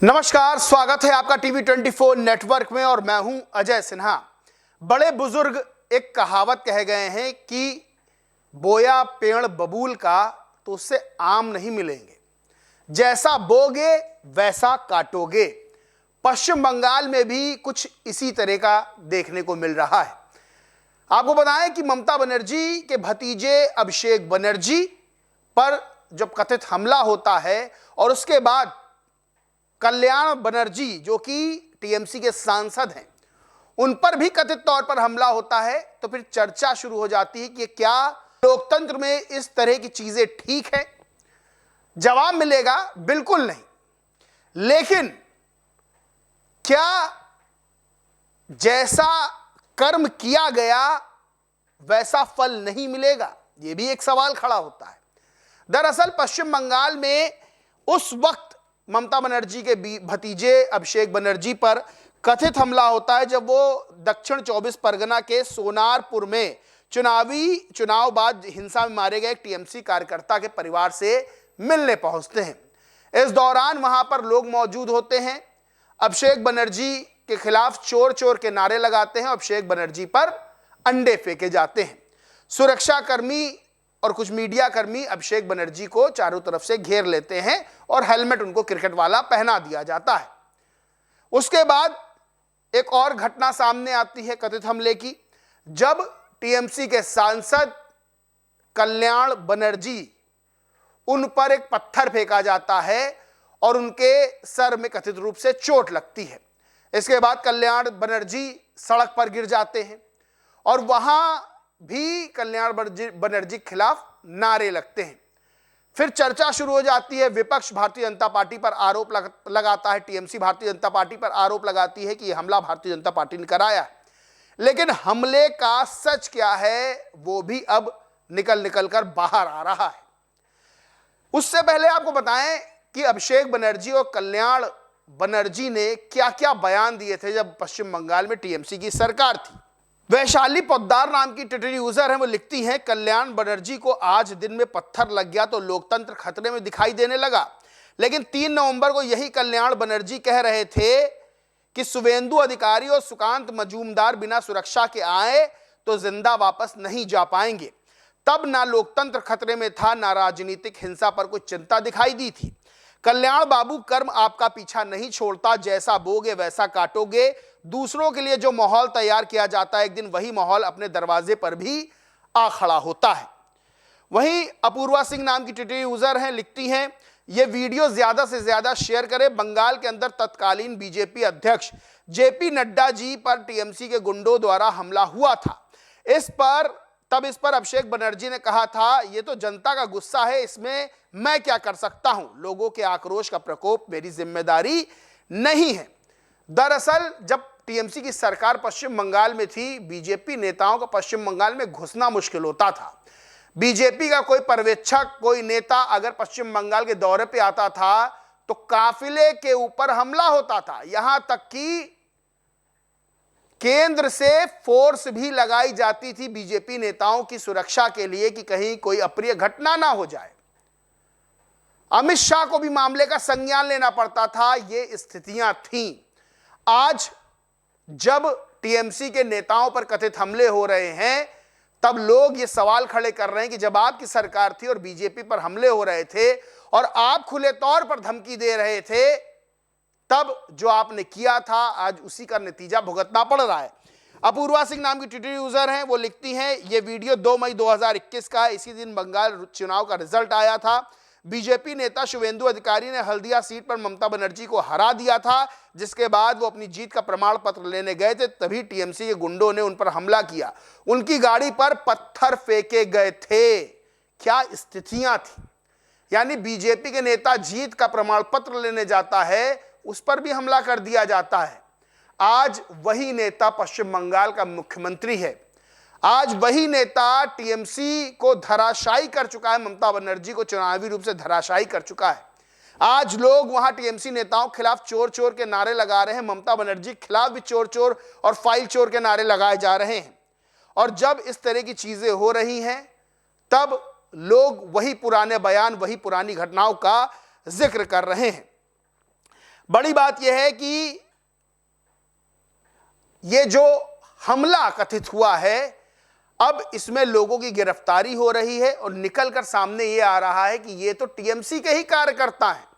नमस्कार, स्वागत है आपका टीवी 24 नेटवर्क में और मैं हूं अजय सिन्हा। बड़े बुजुर्ग एक कहावत कह गए हैं कि बोया पेड़ बबूल का तो उससे आम नहीं मिलेंगे, जैसा बोगे वैसा काटोगे। पश्चिम बंगाल में भी कुछ इसी तरह का देखने को मिल रहा है। आपको बताएं कि ममता बनर्जी के भतीजे अभिषेक बनर्जी पर जब कथित हमला होता है और उसके बाद कल्याण बनर्जी जो कि टीएमसी के सांसद हैं उन पर भी कथित तौर पर हमला होता है, तो फिर चर्चा शुरू हो जाती है कि क्या लोकतंत्र में इस तरह की चीजें ठीक है। जवाब मिलेगा बिल्कुल नहीं। लेकिन क्या जैसा कर्म किया गया वैसा फल नहीं मिलेगा, यह भी एक सवाल खड़ा होता है। दरअसल पश्चिम बंगाल में उस वक्त ममता बनर्जी के भतीजे अभिषेक बनर्जी पर कथित हमला होता है जब वो दक्षिण 24 परगना के सोनारपुर में चुनाव बाद हिंसा में मारे गए एक टीएमसी कार्यकर्ता के परिवार से मिलने पहुंचते हैं। इस दौरान वहां पर लोग मौजूद होते हैं। अभिषेक बनर्जी के खिलाफ चोर चोर के नारे लगाते हैं, अभिषेक बनर्जी पर अंडे फेंके जाते हैं। सुरक्षाकर्मी और कुछ मीडिया कर्मी अभिषेक बनर्जी को चारों तरफ से घेर लेते हैं और हेलमेट उनको क्रिकेट वाला पहना दिया जाता है। उसके बाद एक और घटना सामने आती है कथित हमले की, जब टीएमसी के सांसद कल्याण बनर्जी उन पर एक पत्थर फेंका जाता है और उनके सर में कथित रूप से चोट लगती है। इसके बाद कल्याण बनर्जी सड़क पर गिर जाते हैं और वहां भी कल्याण बनर्जी के खिलाफ नारे लगते हैं। फिर चर्चा शुरू हो जाती है। विपक्ष भारतीय जनता पार्टी पर आरोप लगाता है, टीएमसी भारतीय जनता पार्टी पर आरोप लगाती है कि यह हमला भारतीय जनता पार्टी ने कराया है। लेकिन हमले का सच क्या है वो भी अब निकल कर बाहर आ रहा है। उससे पहले आपको बताएं कि अभिषेक बनर्जी और कल्याण बनर्जी ने क्या क्या बयान दिए थे जब पश्चिम बंगाल में टीएमसी की सरकार थी। वैशाली पोद्दार नाम की ट्विटर यूजर है, वो लिखती हैं, कल्याण बनर्जी को आज दिन में पत्थर लग गया तो लोकतंत्र खतरे में दिखाई देने लगा। लेकिन 3 नवंबर को यही कल्याण बनर्जी कह रहे थे कि शुवेंदु अधिकारी और सुकांत मजूमदार बिना सुरक्षा के आए तो जिंदा वापस नहीं जा पाएंगे। तब ना लोकतंत्र खतरे में था, ना राजनीतिक हिंसा पर कोई चिंता दिखाई दी थी। कल्याण बाबू, कर्म आपका पीछा नहीं छोड़ता, जैसा बोगे वैसा काटोगे। दूसरों के लिए जो माहौल तैयार किया जाता है एक दिन वही माहौल अपने दरवाजे पर भी आ खड़ा होता है। वहीं अपूर्वा सिंह नाम की ट्विटर यूजर हैं, लिखती हैं, ये वीडियो ज्यादा से ज्यादा शेयर करें। बंगाल के अंदर तत्कालीन बीजेपी अध्यक्ष जेपी नड्डा जी पर टीएमसी के गुंडों द्वारा हमला हुआ था। इस पर अभिषेक बनर्जी ने कहा था, ये तो जनता का गुस्सा है, इसमें मैं क्या कर सकता हूं। लोगों के आक्रोश का प्रकोप मेरी जिम्मेदारी नहीं है। दरअसल जब टीएमसी की सरकार पश्चिम बंगाल में थी, बीजेपी नेताओं का पश्चिम बंगाल में घुसना मुश्किल होता था। बीजेपी का कोई पर्यवेक्षक, कोई नेता अगर पश्चिम बंगाल के दौरे पे आता था तो काफिले के ऊपर हमला होता था। यहां तक कि केंद्र से फोर्स भी लगाई जाती थी बीजेपी नेताओं की सुरक्षा के लिए कि कहीं कोई अप्रिय घटना ना हो जाए। अमित शाह को भी मामले का संज्ञान लेना पड़ता था। ये स्थितियां थीं। आज जब टीएमसी के नेताओं पर कथित हमले हो रहे हैं तब लोग ये सवाल खड़े कर रहे हैं कि जब आपकी सरकार थी और बीजेपी पर हमले हो रहे थे और आप खुले तौर पर धमकी दे रहे थे, तब जो आपने किया था आज उसी का नतीजा भुगतना पड़ रहा है। अपूर्वा सिंह नाम की ट्विटर यूजर हैं, वो लिखती हैं, ये वीडियो 2 मई 2021 का है। इसी दिन बंगाल चुनाव का रिजल्ट आया था। बीजेपी नेता शुवेंदु अधिकारी ने हल्दिया सीट पर ममता बनर्जी को हरा दिया था, जिसके बाद वो अपनी जीत का प्रमाण पत्र लेने गए थे, तभी टीएमसी के गुंडों ने उन पर हमला किया। उनकी गाड़ी पर पत्थर फेंके गए थे। क्या स्थितियां थी। यानी बीजेपी के नेता जीत का प्रमाण पत्र लेने जाता है, उस पर भी हमला कर दिया जाता है। आज वही नेता पश्चिम बंगाल का मुख्यमंत्री है। आज वही नेता टीएमसी को धराशायी कर चुका है, ममता बनर्जी को चुनावी रूप से धराशायी कर चुका है। आज लोग वहां टीएमसी नेताओं के खिलाफ चोर चोर के नारे लगा रहे हैं, ममता बनर्जी के खिलाफ भी चोर चोर और फाइल चोर के नारे लगाए जा रहे हैं। और जब इस तरह की चीजें हो रही हैं तब लोग वही पुराने बयान, वही पुरानी घटनाओं का जिक्र कर रहे हैं। बड़ी बात यह है कि ये जो हमला कथित हुआ है, अब इसमें लोगों की गिरफ्तारी हो रही है और निकलकर सामने ये आ रहा है कि ये तो टीएमसी के ही कार्यकर्ता हैं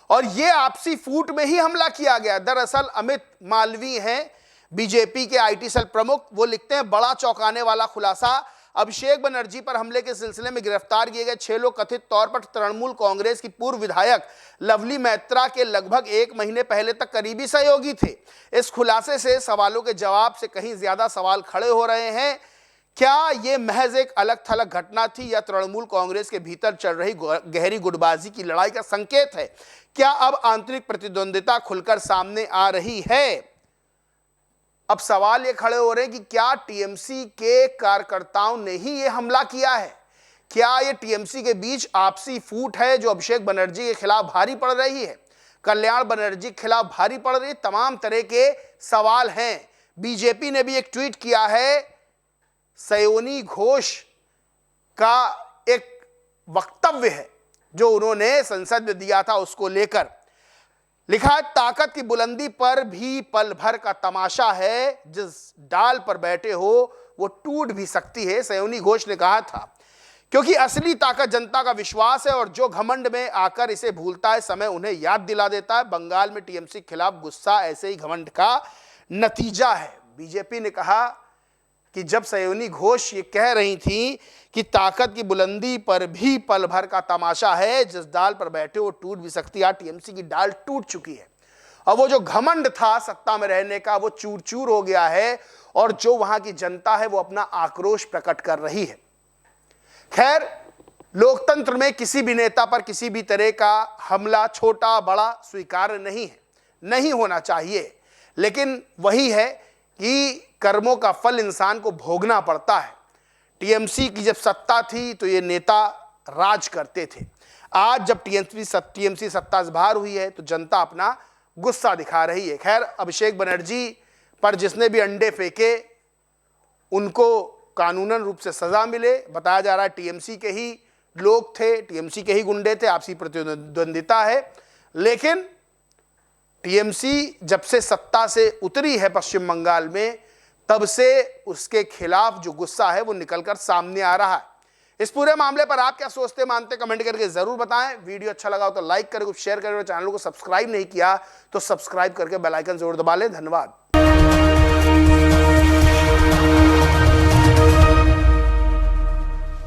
और ये आपसी फूट में ही हमला किया गया। दरअसल अमित मालवीय हैं बीजेपी के आईटी सेल प्रमुख, वो लिखते हैं बड़ा चौंकाने वाला खुलासा, अभिषेक बनर्जी पर हमले के सिलसिले में गिरफ्तार किए गए 6 लोग कथित तौर पर तृणमूल कांग्रेस की पूर्व विधायक लवली मैत्रा के लगभग 1 महीने पहले तक करीबी सहयोगी थे। इस खुलासे से सवालों के जवाब से कहीं ज्यादा सवाल खड़े हो रहे हैं। क्या ये महज एक अलग थलग घटना थी या तृणमूल कांग्रेस के भीतर चल रही गहरी गुटबाजी की लड़ाई का संकेत है? क्या अब आंतरिक प्रतिद्वंदिता खुलकर सामने आ रही है? अब सवाल ये खड़े हो रहे हैं कि क्या टीएमसी के कार्यकर्ताओं ने ही ये हमला किया है? क्या ये टीएमसी के बीच आपसी फूट है जो अभिषेक बनर्जी के खिलाफ भारी पड़ रही है, कल्याण बनर्जी के खिलाफ भारी पड़ रही है? तमाम तरह के सवाल हैं। बीजेपी ने भी एक ट्वीट किया है, सयोनी घोष का एक वक्तव्य है जो उन्होंने संसद में दिया था, उसको लेकर लिखा है, ताकत की बुलंदी पर भी पल भर का तमाशा है, जिस डाल पर बैठे हो वो टूट भी सकती है, सयोनी घोष ने कहा था। क्योंकि असली ताकत जनता का विश्वास है और जो घमंड में आकर इसे भूलता है, समय उन्हें याद दिला देता है। बंगाल में टीएमसी के खिलाफ गुस्सा ऐसे ही घमंड का नतीजा है। बीजेपी ने कहा कि जब सयोनी घोष ये कह रही थी कि ताकत की बुलंदी पर भी पल भर का तमाशा है, जिस डाल पर बैठे वो टूट भी सकती है, टीएमसी की डाल टूट चुकी है और वो जो घमंड था सत्ता में रहने का वो चूर चूर हो गया है और जो वहां की जनता है वो अपना आक्रोश प्रकट कर रही है। खैर, लोकतंत्र में किसी भी नेता पर किसी भी तरह का हमला छोटा बड़ा स्वीकार्य नहीं है, नहीं होना चाहिए, लेकिन वही है कि कर्मों का फल इंसान को भोगना पड़ता है। टीएमसी की जब सत्ता थी तो ये नेता राज करते थे। आज जब टीएमसी सत्ता से बाहर हुई है तो जनता अपना गुस्सा दिखा रही है। खैर, अभिषेक बनर्जी पर जिसने भी अंडे फेंके उनको कानूनन रूप से सजा मिले। बताया जा रहा है टीएमसी के ही लोग थे, टीएमसी के ही गुंडे थे, आपसी प्रतिद्वंदिता है। लेकिन टीएमसी जब से सत्ता से उतरी है पश्चिम बंगाल में, तब से उसके खिलाफ जो गुस्सा है वो निकलकर सामने आ रहा है। इस पूरे मामले पर आप क्या सोचते मानते कमेंट करके जरूर बताएं। वीडियो अच्छा लगा हो तो लाइक करें, कुछ शेयर करें और चैनल को सब्सक्राइब नहीं किया तो सब्सक्राइब करके बेल आइकन जरूर दबा लें। धन्यवाद।